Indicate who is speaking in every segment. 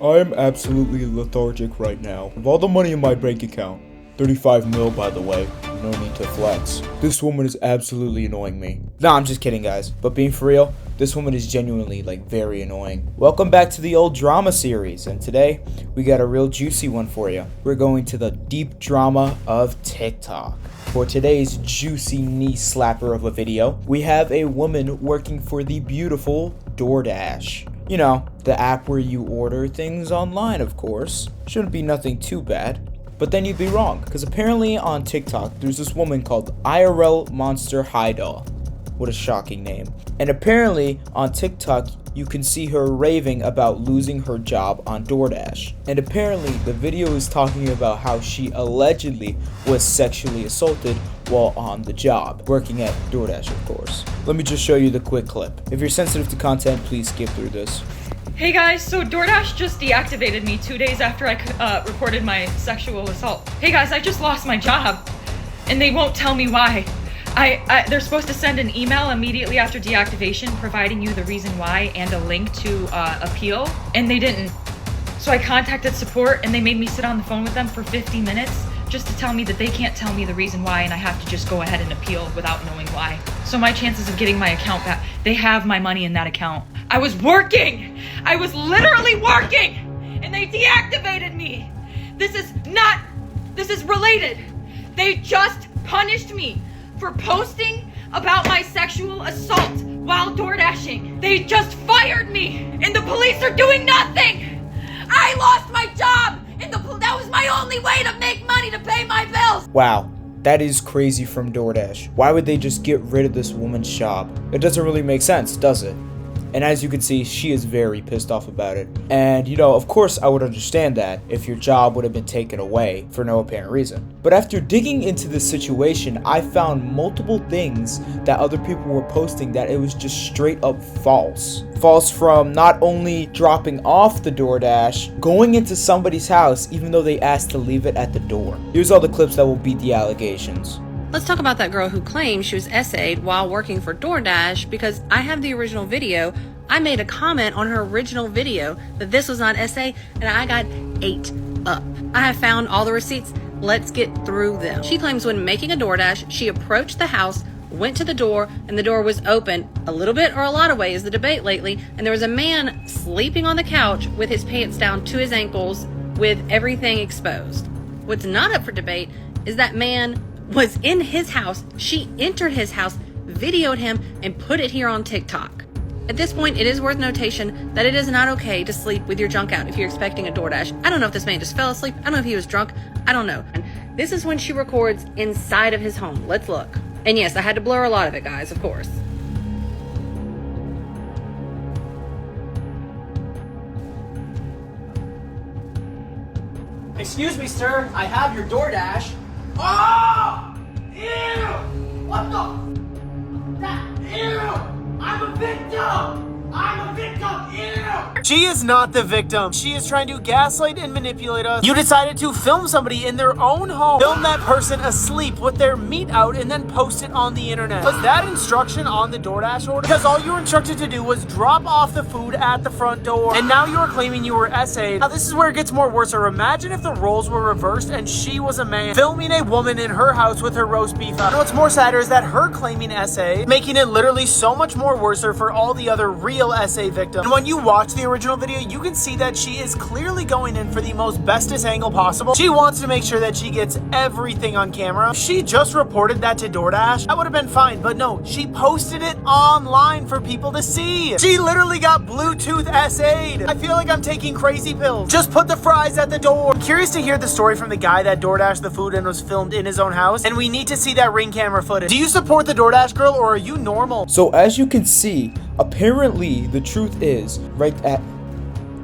Speaker 1: I am absolutely lethargic right now. Of all the money in my bank account, 35 mil by the way, no need to flex. This woman is absolutely annoying me. Nah, I'm just kidding guys, but being for real, this woman is genuinely very annoying. Welcome back to the old drama series, and today we got a real juicy one for you. We're going to the deep drama of TikTok. For today's juicy knee slapper of a video, we have a woman working for the beautiful DoorDash. You know, the app where you order things online, of course. Shouldn't be nothing too bad. But then you'd be wrong, because apparently on TikTok, there's this woman called IRL Monster Haidal. What a shocking name. And apparently on TikTok, you can see her raving about losing her job on DoorDash. And apparently the video is talking about how she allegedly was sexually assaulted while on the job, working at DoorDash, of course. Let me just show you the quick clip. If you're sensitive to content, please skip through this.
Speaker 2: Hey guys, so DoorDash just deactivated me 2 days after I reported my sexual assault. Hey guys, I just lost my job, and they won't tell me why. They're supposed to send an email immediately after deactivation providing you the reason why and a link to appeal, and they didn't. So I contacted support, and they made me sit on the phone with them for 50 minutes just to tell me that they can't tell me the reason why, and I have to just go ahead and appeal without knowing why. So my chances of getting my account back, they have my money in that account. I was working! I was literally working! And they deactivated me! This is related. They just punished me for posting about my sexual assault while DoorDashing. They just fired me, and the police are doing nothing! I lost my job, and that was my only way to make money to pay my bills!
Speaker 1: Wow, that is crazy from DoorDash. Why would they just get rid of this woman's job? It doesn't really make sense, does it? And as you can see, she is very pissed off about it. And you know, of course I would understand that if your job would have been taken away for no apparent reason. But after digging into this situation, I found multiple things that other people were posting that it was just straight up false. False from not only dropping off the DoorDash, going into somebody's house even though they asked to leave it at the door. Here's all the clips that will beat the allegations.
Speaker 3: Let's talk about that girl who claimed she was essayed while working for DoorDash, because I have the original video. I made a comment on her original video that this was not essay, and I got ate up. I have found all the receipts. Let's get through them. She claims when making a DoorDash, she approached the house, went to the door, and the door was open a little bit or a lot of ways, the debate lately, and there was a man sleeping on the couch with his pants down to his ankles with everything exposed. What's not up for debate is that man was in his house. She entered his house, videoed him, and put it here on TikTok. At this point, it is worth notation that it is not okay to sleep with your junk out if you're expecting a DoorDash. I don't know if this man just fell asleep. I don't know if he was drunk. I don't know. And this is when she records inside of his home. Let's look. And yes, I had to blur a lot of it, guys, of course.
Speaker 4: Excuse me, sir. I have your DoorDash. Oh! Ew! What the? Ew! I'm a victim! I'm a victim! Ew!
Speaker 5: She is not the victim. She is trying to gaslight and manipulate us. You decided to film somebody in their own home. Film that person asleep with their meat out and then post it on the internet. Was that instruction on the DoorDash order? Because all you were instructed to do was drop off the food at the front door. And now you are claiming you were essayed. Now this is where it gets more worse. Or imagine if the roles were reversed and she was a man filming a woman in her house with her roast beef out. And what's more sadder is that her claiming essay, making it literally so much more worse for all the other real essay victims. And when you watch the original video, you can see that she is clearly going in for the most bestest angle possible. She wants to make sure that she gets everything on camera. If she just reported that to DoorDash, that would have been fine, but no, she posted it online for people to see. She literally got Bluetooth essayed. I feel like I'm taking crazy pills. Just put the fries at the door. I'm curious to hear the story from the guy that DoorDashed the food and was filmed in his own house, and we need to see that Ring camera footage. Do you support the DoorDash girl, or are you normal?
Speaker 1: So as you can see, apparently the truth is right at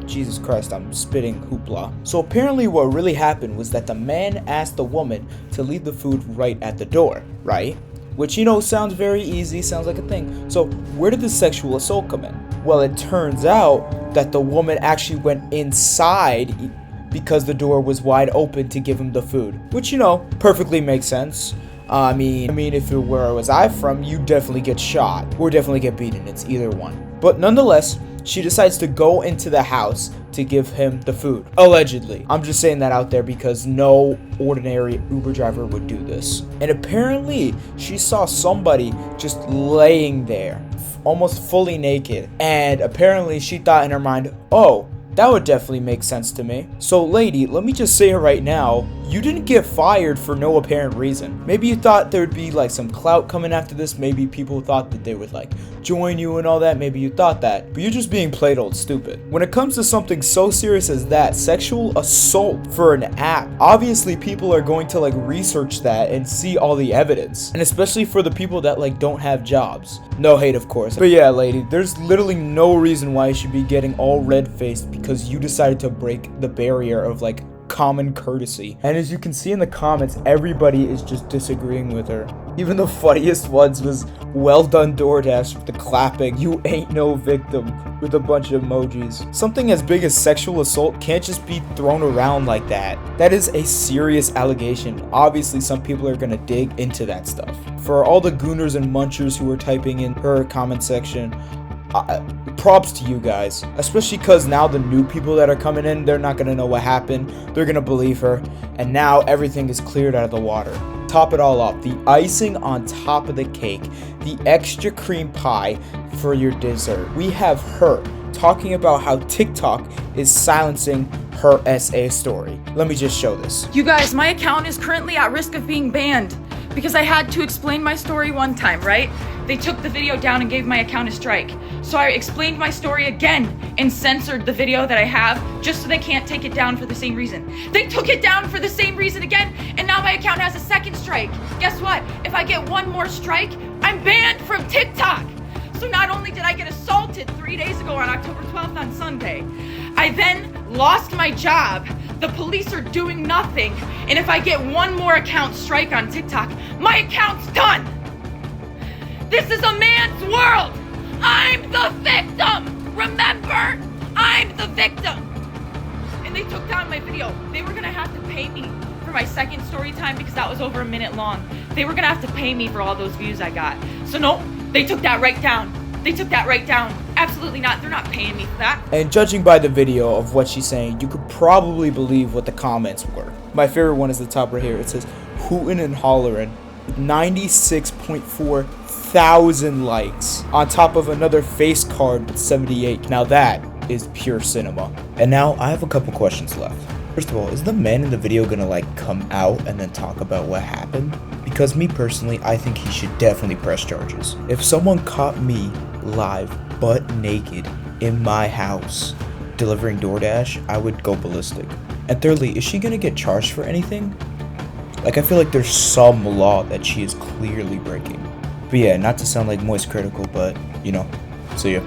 Speaker 1: Jesus Christ, I'm spitting hoopla. So apparently what really happened was that the man asked the woman to leave the food right at the door, right? Which, you know, sounds very easy, sounds like a thing. So where did the sexual assault come in? Well, it turns out that the woman actually went inside because the door was wide open to give him the food. Which, you know, perfectly makes sense. I mean, if it were was I from, you definitely get shot or definitely get beaten. It's either one. But nonetheless, she decides to go into the house to give him the food. Allegedly. I'm just saying that out there because no ordinary Uber driver would do this. And apparently, she saw somebody just laying there, almost fully naked. And apparently, she thought in her mind, oh, that would definitely make sense to me. So lady, let me just say it right now, you didn't get fired for no apparent reason. Maybe you thought there'd be like some clout coming after this. Maybe people thought that they would like join you and all that. Maybe you thought that, but you're just being plain old stupid. When it comes to something so serious as that, sexual assault for an app, obviously people are going to like research that and see all the evidence. And especially for the people that like don't have jobs. No hate, of course. But yeah, lady, there's literally no reason why you should be getting all red-faced because you decided to break the barrier of like common courtesy. And as you can see in the comments, everybody is just disagreeing with her. Even the funniest ones was well done DoorDash with the clapping, you ain't no victim, with a bunch of emojis. Something as big as sexual assault can't just be thrown around like that. That is a serious allegation. Obviously some people are gonna dig into that stuff. For all the gooners and munchers who are typing in her comment section, props to you guys, especially because now the new people that are coming in, they're not gonna know what happened. They're gonna believe her, and now everything is cleared out of the water. Top it all off, the icing on top of the cake, the extra cream pie for your dessert. We have her talking about how TikTok is silencing her SA story. Let me just show this.
Speaker 2: You guys, my account is currently at risk of being banned because I had to explain my story one time, right? They took the video down and gave my account a strike. So I explained my story again and censored the video that I have just so they can't take it down for the same reason. They took it down for the same reason again, and now my account has a second strike. Guess what? If I get one more strike, I'm banned from TikTok. So not only did I get assaulted 3 days ago on October 12th on Sunday, I then lost my job. The police are doing nothing, and if I get one more account strike on TikTok, my account's done. This is a man's world. I'm the victim. Remember, I'm the victim. And they took down my video. They were gonna have to pay me for my second story time because that was over a minute long. They were gonna have to pay me for all those views I got. So no, they took that right down. They took that right down. Absolutely not. They're not paying me for that.
Speaker 1: And judging by the video of what she's saying, you could probably believe what the comments were. My favorite one is the top right here. It says, hootin' and hollerin', 96.4 thousand likes on top of another face card with 78. Now that is pure cinema. And now I have a couple questions left. First of all, is the man in the video gonna like come out and then talk about what happened? Because me personally, I think he should definitely press charges. If someone caught me live butt naked in my house delivering DoorDash, I would go ballistic. And thirdly, is she gonna get charged for anything? Like, I feel like there's some law that she is clearly breaking. But yeah, not to sound like moist critical, but you know, see ya.